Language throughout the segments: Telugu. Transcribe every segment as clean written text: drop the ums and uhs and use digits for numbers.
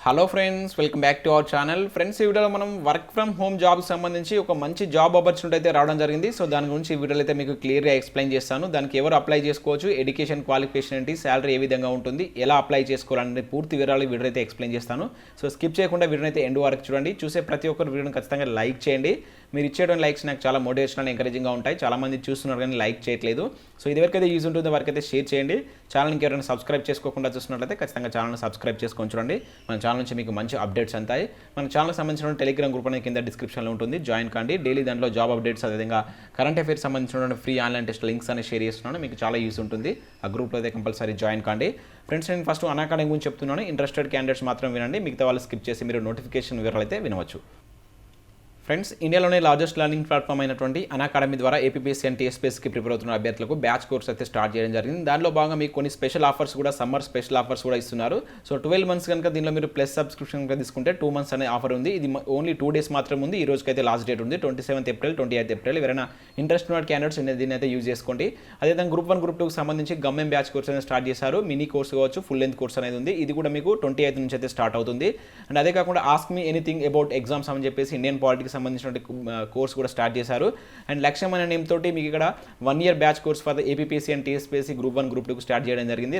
Hello friends, welcome back to our channel. Friends, ఈ వీడియోలో మనం వర్క్ ఫ్రమ్ హోమ్ జాబ్కి సంబంధించి ఒక మంచి జాబ్ ఆపర్చునిటీ అయితే రావడం జరిగింది. సో దాని గురించి ఈ వీడియోలో అయితే మీకు క్లియర్గా ఎక్స్ప్లెయిన్ చేస్తాను. దానికి ఎవరు అప్లై చేసుకోవచ్చు, ఎడ్యుకేషన్ క్వాలిఫికేషన్ ఏంటి, శాలరీ ఏ విధంగా ఉంటుంది, ఎలా అప్లై చేసుకోవాలనే పూర్తి వివరాలు వీడియో అయితే ఎక్స్ప్లెయిన్ చేస్తాను. సో స్కిప్ చేయకుండా వీడియోని అయితే ఎండ్ వరకు చూడండి. చూసే ప్రతి ఒక్కరు వీడియోని ఖచ్చితంగా లైక్ చేయండి. మీరు ఇచ్చేటువంటి లైక్స్ నాకు చాలా మోటివేషనల్, ఎంకరేజింగ్గా ఉంటాయి. చాలామంది చూస్తున్నారు కానీ లైక్ చేయట్లేదు. సో ఇది వరకైతే యూజ్ ఉంటుంది, వరకైతే షేర్ చేయండి. ఛానల్కి ఎవరైనా సబ్స్క్రైబ్ చేసుకోకుండా చూస్తున్నట్లయితే ఖచ్చితంగా ఛానల్ని సబ్స్క్రైబ్ చేసుకొని చూడండి. మన ఛానల్ నుంచి మీకు మంచి అప్డేట్స్ అంతాయి. మన ఛానల్కి సంబంధించిన టెలిగ్రామ్ గ్రూప్ అనేది కింద డిస్క్రిప్షన్లో ఉంటుంది, జాయిన్ కండి. డైలీ దాంట్లో జాబ్ అప్డేట్స్, అదేవిధంగా కరెంట్ అఫైర్స్ సంబంధించిన ఫ్రీ ఆన్లైన్ టెస్ట్ లింక్స్ అనేది షేర్ చేస్తున్నాను. మీకు చాలా యూస్ ఉంటుంది. ఆ గ్రూప్లో అయితే కంపల్సరీ జాయిన్ కండి. ఫ్రెండ్స్, నేను ఫస్ట్ అన్అకాడమీ గురించి చెప్తున్నాను. ఇంట్రెస్టెడ్ క్యాండిడేట్స్ మాత్రం వినండి, మిగతా వాళ్ళు స్కిప్ చేసి మీరు నోటిఫికేషన్ వివరాలు అయితే వినవచ్చు. ఫ్రెండ్స్, ఇండియాలోనే లార్జెస్ట్ లర్నింగ్ ప్లాట్ఫామ్ అయినటువంటి అన్అకాడమీ ద్వారా ఏపీపీఎస్సీ అండ్ టీఎస్పీఎస్సీకి ప్రిపేర్ అవుతున్న అభ్యర్థులకు బ్యాచ్ కోర్స్ అయితే స్టార్ట్ చేయడం జరిగింది. దానిలో భాగంగా మీకు కొన్ని స్పెషల్ ఆఫర్స్ కూడా, సమ్మర్ స్పెషల్ ఆఫర్స్ కూడా ఇస్తున్నారు. సో 12 months కనుక దీనిలో మీరు ప్లస్ సబ్స్క్రిప్షన్ కనుక తీసుకుంటే 2 months అనే ఆఫర్ ఉంది. ఇది ఓన్లీ 2 days మాత్రమే ఉంది. ఈ రోజుకైతే లాస్ట్ డేట్ ఉంది, 27th April, 28th April. ఎవరైనా ఇంట్రెస్ట్ ఉన్న క్యాండిడేట్స్ దీన్ని అయితే యూజ్ చేసుకోండి. అదేవిధంగా గ్రూప్ 1, గ్రూప్ 2కి సంబంధించి గమ్యం బ్యాచ్ కోర్స్ అనేది స్టార్ట్ చేశారు. మినీ కోర్స్ కావచ్చు, ఫుల్ లెంత్ కోర్స్ అనేది ఉంది. ఇది కూడా మీకు 28th నుంచి అయితే స్టార్ట్ అవుతుంది. అండ్ అదే కాకుండా ask me anything about exams అని చెప్పేసి ఇండియన్ పాలిటీకి సంబంధించిన కోర్స్ కూడా స్టార్ట్ చేశారు. అండ్ లక్ష్యం అనే నేమ్ తోటి మీకు ఇక్కడ 1 year batch course for APPSC and TSPSC group 1, group 2 start చేయడం జరిగింది.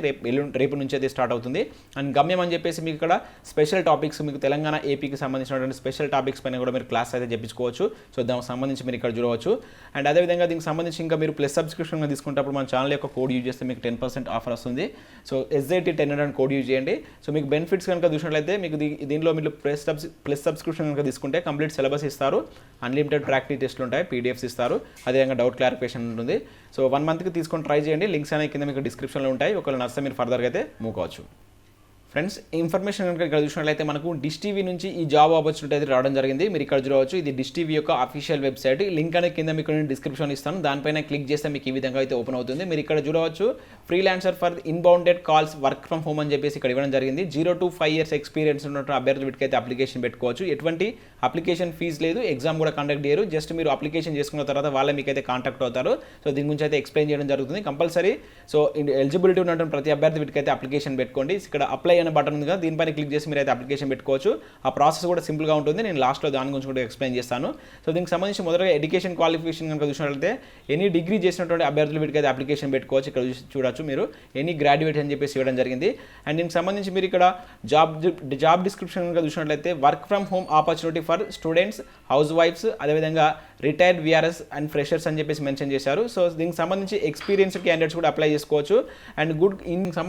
రేపు నుంచి అయితే స్టార్ట్ అవుతుంది. అండ్ గమ్యం అని చెప్పేసి మీకు ఇక్కడ స్పెషల్ టాపిక్స్, మీకు తెలంగాణ ఏపీకి సంబంధించినటువంటి స్పెషల్ టాపిక్స్ పైన కూడా మీరు క్లాస్ అయితే చెప్పించుకోవచ్చు. సో దానికి సంబంధించి మీరు ఇక్కడ చూడవచ్చు. అండ్ అదేవిధంగా దీనికి సంబంధించి ఇంకా మీరు ప్లస్ సబ్స్క్రిప్షన్ తీసుకుంటప్పుడు మన ఛానల్ యొక్క కోడ్ యూజ్ చేస్తే మీకు 10% ఆఫర్ వస్తుంది. సో SJT10 అని కోడ్ యూజ్ చేయండి. సో మీకు బెనిఫిట్స్ కనుక చూసినట్లయితే మీకు దీనిలో మీరు ప్లస్ సబ్స్క్రిప్షన్ కనుక తీసుకుంటే కంప్లీట్ సిలబస్ ఇస్తారు, అన్లిమిటెడ్ ప్రాక్టీస్ టెస్ట్లు ఉంటాయి, PDFs ఇస్తారు, అదేవిధంగా డౌట్ క్లారిఫికేషన్ ఉంటుంది. సో 1 monthకి తీసుకొని ట్రై చేయండి. లింక్స్ అనేవి కింద మీకు డిస్క్రిప్షన్లో ఉంటాయి. ఒకవేళ నచ్చితే మీరు ఫర్దర్గా అయితే మూవ్ కావచ్చు. ఫ్రెండ్స్, ఇన్ఫర్మేషన్ కనుక ఇక్కడ చూసినట్లయితే మనకు డిష్ టీవీ నుంచి ఈ జాబ్ ఆపర్చునిటీ అయితే రావడం జరిగింది. మీరు ఇక్కడ చూడవచ్చు, ఇది డిష్ టీవీ యొక్క అఫీషియల్ వెబ్సైట్. లింక్ అనేది కింద మీకు నేను డిస్క్రిప్షన్ ఇస్తాను. దానిపైన క్లిక్ చేస్తే మీకు ఈ విధంగా అయితే ఓపెన్ అవుతుంది. మీరు ఇక్కడ చూడవచ్చు, freelancer for inbounded calls work from home అని చెప్పేసి ఇక్కడ ఇవ్వడం జరిగింది. 0 to 5 years ఎక్స్పీరియన్స్ ఉన్నట్టు అభ్యర్థులు వీటికైతే అప్లికేషన్ పెట్టుకోవచ్చు. ఎటువంటి అప్లికేషన్ ఫీజు లేదు, ఎగ్జామ్ కూడా కండక్ట్ చేయరు. జస్ట్ మీరు అప్లికేషన్ చేసుకున్న తర్వాత వాళ్ళే మీకైతే కాంటాక్ట్ అవుతారు. సో దీని గురించి అయితే ఎక్స్ప్లెయిన్ చేయడం జరుగుతుంది కంపల్సరీ. సో ఎలిజిబిలిటీ ఉన్నటువంటి ప్రతి అభ్యర్థి వీటికైతే అప్లికేషన్ పెట్టుకోండి. ఇక్కడ అప్లై అనే బటన్ ఉంది కదా, దీనిపైన క్లిక్ చేసి మీరు అయితే అప్లికేషన్ పెట్టుకోవచ్చు. ఆ ప్రాసెస్ కూడా సింపుల్గా ఉంటుంది. నేను లాస్ట్లో దాని గురించి కూడా ఎక్స్ప్లెయిన్ చేస్తాను. సో దీనికి సంబంధించి మొదటగా ఎడ్యుకేషన్ క్వాలిఫికేషన్ కనుక చూసినట్లయితే ఎనీ డిగ్రీ చేసినటువంటి అభ్యర్థులు వీటికైతే అప్లికేషన్ పెట్టుకోవచ్చు. ఇక్కడ చూడొచ్చు మీరు ఎనీ గ్రాడ్యుయేట్ అని చెప్పేసి ఇవ్వడం జరిగింది. అండ్ దీనికి సంబంధించి మీరు ఇక్కడ జాబ్ డిస్క్రిప్షన్ కనుక చూసినట్లయితే work from home opportunity for students, house wives, అదేవిధంగా రిటైర్డ్ VRS అండ్ ఫ్రెషర్స్ అని చెప్పేసి మెన్షన్ చేశారు. సో దీనికి సంబంధించి ఎక్స్పీరియన్స్డ్ క్యాండిడేట్స్ కూడా అప్లై చేసుకోవచ్చు. And good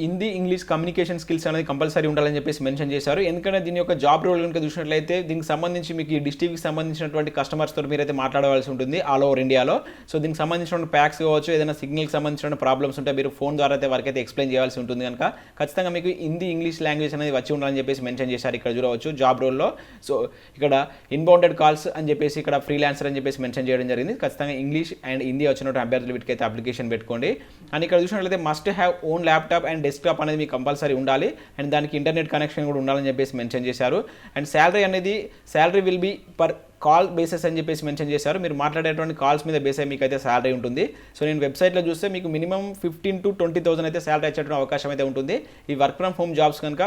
Hindi, English communication skills అనేది కంపల్సరీ ఉండాలని చెప్పేసి మెన్షన్ చేశారు. ఎందుకంటే దీని యొక్క జాబ్ రోల్ కనుక చూసినట్లయితే దీనికి సంబంధించి మీకు ఈ డిష్ టీవీకి సంబంధించినటువంటి కస్టమర్స్తో మీరైతే మాట్లాడవలసి ఉంటుంది ఆల్ ఓవర్ ఇండియాలో. సో దీనికి సంబంధించిన ప్యాక్స్ కావచ్చు, ఏదైనా సిగ్నల్కి సంబంధించిన ప్రాబ్లమ్స్ ఉంటే మీరు ఫోన్ ద్వారా అయితే వారికైతే ఎక్స్ప్లెయిన్ చేయాల్సి ఉంటుంది. కనుక ఖచ్చితంగా మీకు హిందీ, ఇంగ్లీష్ లాంగ్వేజ్ అనేది వచ్చి ఉండాలని చెప్పేసి మెన్షన్ చేశారు. ఇక్కడ చూడవచ్చు జాబ్ రోల్లో. సో ఇక్కడ ఇన్బౌండెడ్ కాల్స్ అని చెప్పేసి, ఇక్కడ ఫ్రీలాన్సర్ అని చెప్పేసి మెన్షన్ చేయడం జరిగింది. ఖచ్చితంగా ఇంగ్లీష్ అండ్ హిందీ వచ్చినటువంటి అభ్యర్థులు వీటికైతే అప్లికేషన్ పెట్టుకోండి. అండ్ ఇక్కడ చూసినట్లయితే must have own laptop and desktop అనేది మీకు కంపల్సరీ ఉండాలి. అండ్ దానికి ఇంటర్నెట్ కనెక్షన్ కూడా ఉండాలని చెప్పేసి మెన్షన్ చేశారు. And salary will be per call bases అని చెప్పేసి మెన్షన్ చేశారు. మీరు మాట్లాడేటువంటి కాల్స్ మీద బేస్ అయ్యి మీకు అయితే శాలరీ ఉంటుంది. సో నేను వెబ్సైట్లో చూస్తే మీకు మినిమం 15,000 to 20,000 అయితే శాలరీ వచ్చేటువంటి అవకాశం అయితే ఉంటుంది. ఈ వర్క్ ఫ్రమ్ హోమ్ జాబ్స్ కనుక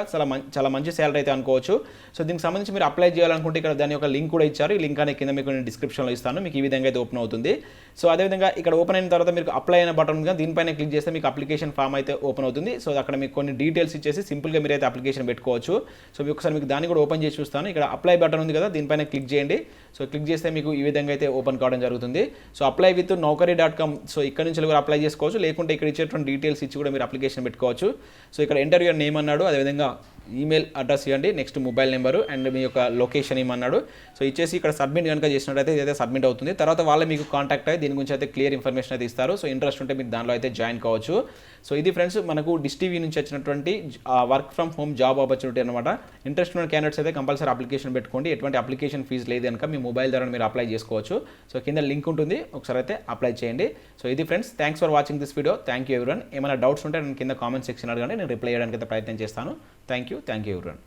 చాలా మంచి శాలరీ అయితే అనుకోవచ్చు. సో దీనికి సంబంధించి మీరు అప్లై చేయాలనుకుంటే ఇక్కడ దాని యొక్క లింక్ కూడా ఇచ్చారు. ఈ లింక్ అనేది కింద మీకు నేను డిస్క్రిప్షన్లో ఇస్తాను. మీకు ఈ విధంగా అయితే ఓపెన్ అవుతుంది. సో అదేవిధంగా ఇక్కడ ఓపెన్ అయిన తర్వాత మీకు అప్లై అయిన బటన్ ఉంది, దీనిపైన క్లిక్ చేస్తే మీకు అప్లికేషన్ ఫామ్ అయితే ఓపెన్ అవుతుంది. సో అక్కడ మీకు కొన్ని డీటెయిల్స్ ఇచ్చేసి సింపుల్గా మీరు అయితే అప్లికేషన్ పెట్టుకోవచ్చు. సో ఒకసారి మీకు దాన్ని కూడా ఓపెన్ చేసి చూస్తాను. ఇక్కడ అప్లై బటన్ ఉంది కదా, దీనిపైన క్లిక్ చేయండి. సో క్లిక్ చేస్తే మీకు ఈ విధంగా అయితే ఓపెన్ కావడం జరుగుతుంది. So apply with naukari.com. So ఇక్కడ నుంచి కూడా అప్లై చేసుకోవచ్చు, లేకుంటే ఇక్కడ ఇచ్చేటువంటి డీటెయిల్స్ ఇచ్చి కూడా మీరు అప్లికేషన్ పెట్టుకోవచ్చు. సో ఇక్కడ ఎంటర్ యువర్ నేమ్ అన్నాడు, అదేవిధంగా ఈమెయిల్ అడ్రస్ ఇవ్వండి, నెక్స్ట్ మొబైల్ నెంబరు అండ్ మీ యొక్క లొకేషన్ ఏమన్నాడు. సో ఇచ్చేసి ఇక్కడ సబ్మిట్ కనుక చేసినట్టయితే ఇదైతే సబ్మిట్ అవుతుంది. తర్వాత వాళ్ళే మీకు కాంటాక్ట్ అయ్యి దీని గురించి అయితే క్లియర్ ఇన్ఫర్మేషన్ అయితే ఇస్తారు. సో ఇంట్రెస్ట్ ఉంటే మీరు దానిలో అయితే జాయిన్ కావచ్చు. సో ఇది ఫ్రెండ్స్ మనకు డిష్ టీవీ నుంచి వచ్చినటువంటి work from home job opportunity అనమాట. ఇంట్రెస్ట్ ఉన్న క్యాండిడేట్స్ అయితే కంపల్సరీ అప్లికేషన్ పెట్టుకోండి. ఎటువంటి అప్లికేషన్ ఫీజు లేదు కనుక మీ మొబైల్ ద్వారా మీరు అప్లై చేసుకోవచ్చు. సో కింద లింక్ ఉంటుంది, ఒకసారి అయితే అప్లై చేయండి. సో ఇది friends, thanks for watching this video. Thank you everyone. ఏమైనా డౌట్స్ ఉంటే నేను కింద కామెంట్ సెక్షన్ అడగండి, నేను రిప్లై చేయడానికి అయితే ప్రయత్నం చేస్తాను. Thank you everyone.